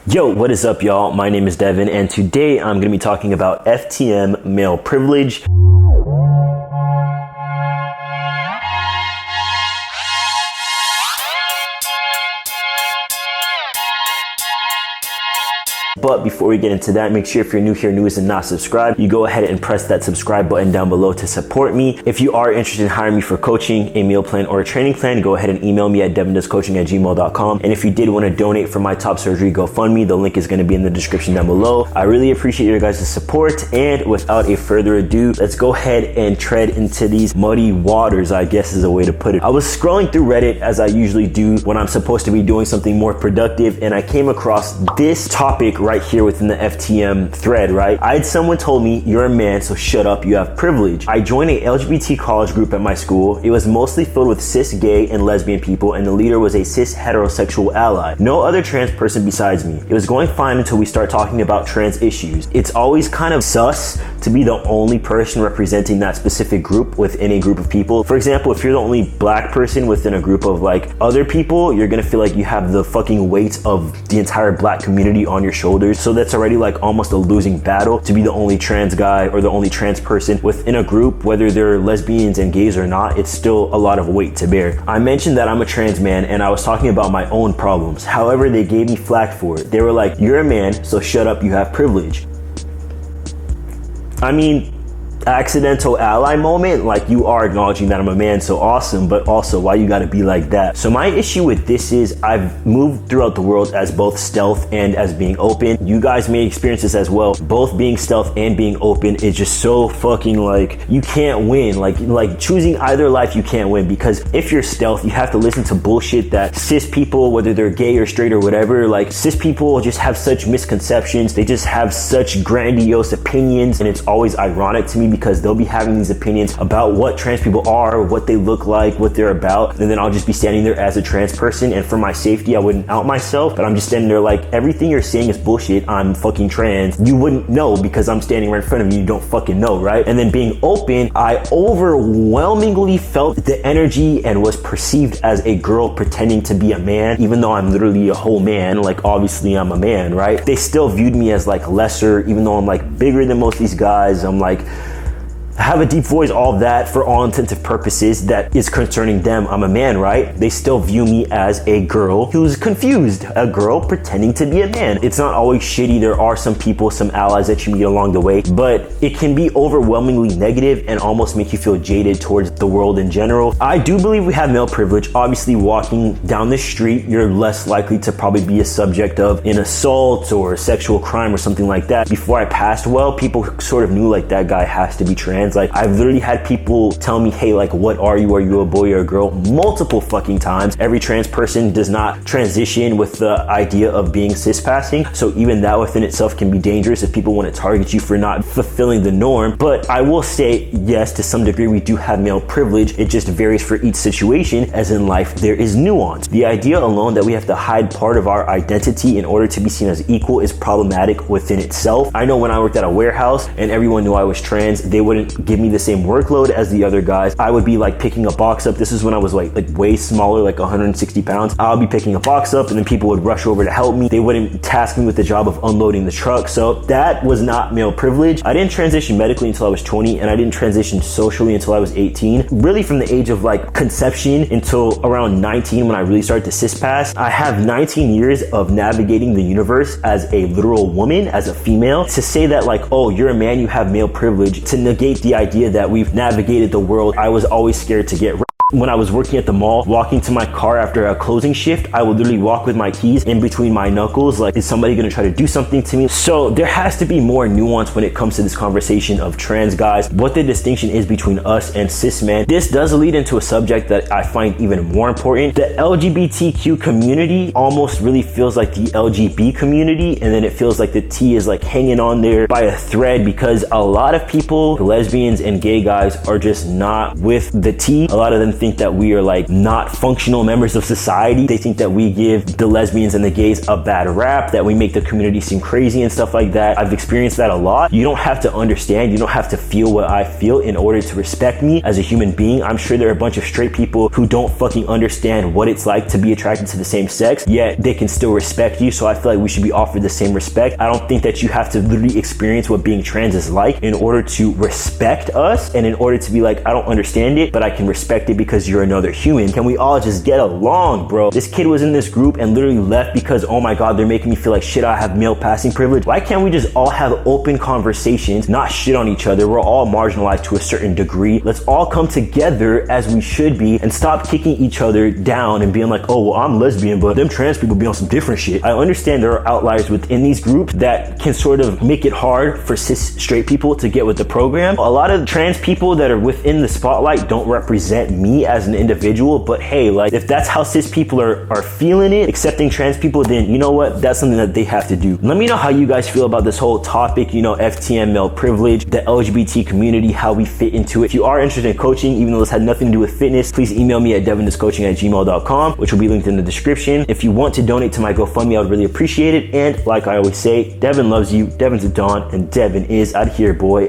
Yo, what is up, y'all? My name is Devin, and today I'm going to be talking about FTM male privilege. But before we get into that, make sure if you're new here, newest and not subscribed, you go ahead and press that subscribe button down below to support me. If you are interested in hiring me for coaching, a meal plan, or a training plan, go ahead and email me at devindoescoaching@gmail.com. And if you did want to donate for my top surgery GoFundMe, the link is going to be in the description down below. I really appreciate your guys' support. And without a further ado, let's go ahead and tread into these muddy waters, I guess is a way to put it. I was scrolling through Reddit as I usually do when I'm supposed to be doing something more productive, and I came across this topic right here within the FTM thread, right? I had someone told me, you're a man, so shut up, you have privilege. I joined a LGBT college group at my school. It was mostly filled with cis gay and lesbian people, and the leader was a cis heterosexual ally. No other trans person besides me. It was going fine until we start talking about trans issues. It's always kind of sus to be the only person representing that specific group within a group of people. For example, if you're the only black person within a group of like other people, you're gonna feel like you have the fucking weight of the entire black community on your shoulders. So that's already like almost a losing battle to be the only trans guy or the only trans person within a group, whether they're lesbians and gays or not. It's still a lot of weight to bear. I mentioned that I'm a trans man and I was talking about my own problems. However, they gave me flack for it. They were like, you're a man, so shut up, you have privilege. I mean, accidental ally moment, like you are acknowledging that I'm a man, so awesome, but also why you gotta be like that? So my issue with this is I've moved throughout the world as both stealth and as being open. You guys may experience this as well. Both being stealth and being open is just so fucking like, you can't win. Like choosing either life, you can't win, because if you're stealth, you have to listen to bullshit that cis people, whether they're gay or straight or whatever, like cis people just have such misconceptions. They just have such grandiose opinions, and it's always ironic to me because they'll be having these opinions about what trans people are, what they look like, what they're about, and then I'll just be standing there as a trans person, and for my safety, I wouldn't out myself, but I'm just standing there like, everything you're saying is bullshit, I'm fucking trans. You wouldn't know because I'm standing right in front of you, you don't fucking know, right? And then being open, I overwhelmingly felt the energy and was perceived as a girl pretending to be a man, even though I'm literally a whole man. Like obviously I'm a man, right? They still viewed me as like lesser, even though I'm like bigger than most of these guys. I'm like, I have a deep voice, all of that, for all intents and purposes that is concerning them. I'm a man, right? They still view me as a girl who's confused, a girl pretending to be a man. It's not always shitty. There are some people, some allies that you meet along the way, but it can be overwhelmingly negative and almost make you feel jaded towards the world in general. I do believe we have male privilege. Obviously, walking down the street, you're less likely to probably be a subject of an assault or a sexual crime or something like that. Before I passed, well, people sort of knew like that guy has to be trans. Like I've literally had people tell me, hey, like, what are you? Are you a boy or a girl? Multiple fucking times. Every trans person does not transition with the idea of being cis passing. So even that within itself can be dangerous if people want to target you for not fulfilling the norm. But I will say, yes, to some degree, we do have male privilege. It just varies for each situation, as in life, there is nuance. The idea alone that we have to hide part of our identity in order to be seen as equal is problematic within itself. I know when I worked at a warehouse and everyone knew I was trans, they wouldn't give me the same workload as the other guys. I would be like picking a box up. This is when I was like way smaller, like 160 pounds. I'll be picking a box up and then people would rush over to help me. They wouldn't task me with the job of unloading the truck. So that was not male privilege. I didn't transition medically until I was 20, and I didn't transition socially until I was 18. Really from the age of like conception until around 19 when I really started to cis pass. I have 19 years of navigating the universe as a literal woman, as a female. To say that like, oh, you're a man, you have male privilege, to negate the idea that we've navigated the world. I was always scared to get when I was working at the mall, walking to my car after a closing shift, I would literally walk with my keys in between my knuckles. Like, is somebody gonna try to do something to me? So there has to be more nuance when it comes to this conversation of trans guys, what the distinction is between us and cis men. This does lead into a subject that I find even more important. The LGBTQ community almost really feels like the LGB community, and then it feels like the T is like hanging on there by a thread, because a lot of people, lesbians and gay guys, are just not with the T. A lot of them think that we are like not functional members of society. They think that we give the lesbians and the gays a bad rap, that we make the community seem crazy and stuff like that. I've experienced that a lot. You don't have to understand, you don't have to feel what I feel in order to respect me as a human being. I'm sure there are a bunch of straight people who don't fucking understand what it's like to be attracted to the same sex, yet they can still respect you. So I feel like we should be offered the same respect. I don't think that you have to literally experience what being trans is like in order to respect us, and in order to be like, I don't understand it, but I can respect it because you're another human. Can we all just get along, bro? This kid was in this group and literally left because, oh my God, they're making me feel like shit, I have male passing privilege. Why can't we just all have open conversations, not shit on each other? We're all marginalized to a certain degree. Let's all come together as we should be and stop kicking each other down and being like, oh, well, I'm lesbian, but them trans people be on some different shit. I understand there are outliers within these groups that can sort of make it hard for cis straight people to get with the program. A lot of trans people that are within the spotlight don't represent me as an individual, but hey, like if that's how cis people are feeling it, accepting trans people, then you know what? That's something that they have to do. Let me know how you guys feel about this whole topic, you know, FTM, male privilege, the LGBT community, how we fit into it. If you are interested in coaching, even though this had nothing to do with fitness, please email me at devindoescoaching@gmail.com, which will be linked in the description. If you want to donate to my GoFundMe, I would really appreciate it. And like I always say, Devin loves you, Devin's a Don, and Devin is out here, boy.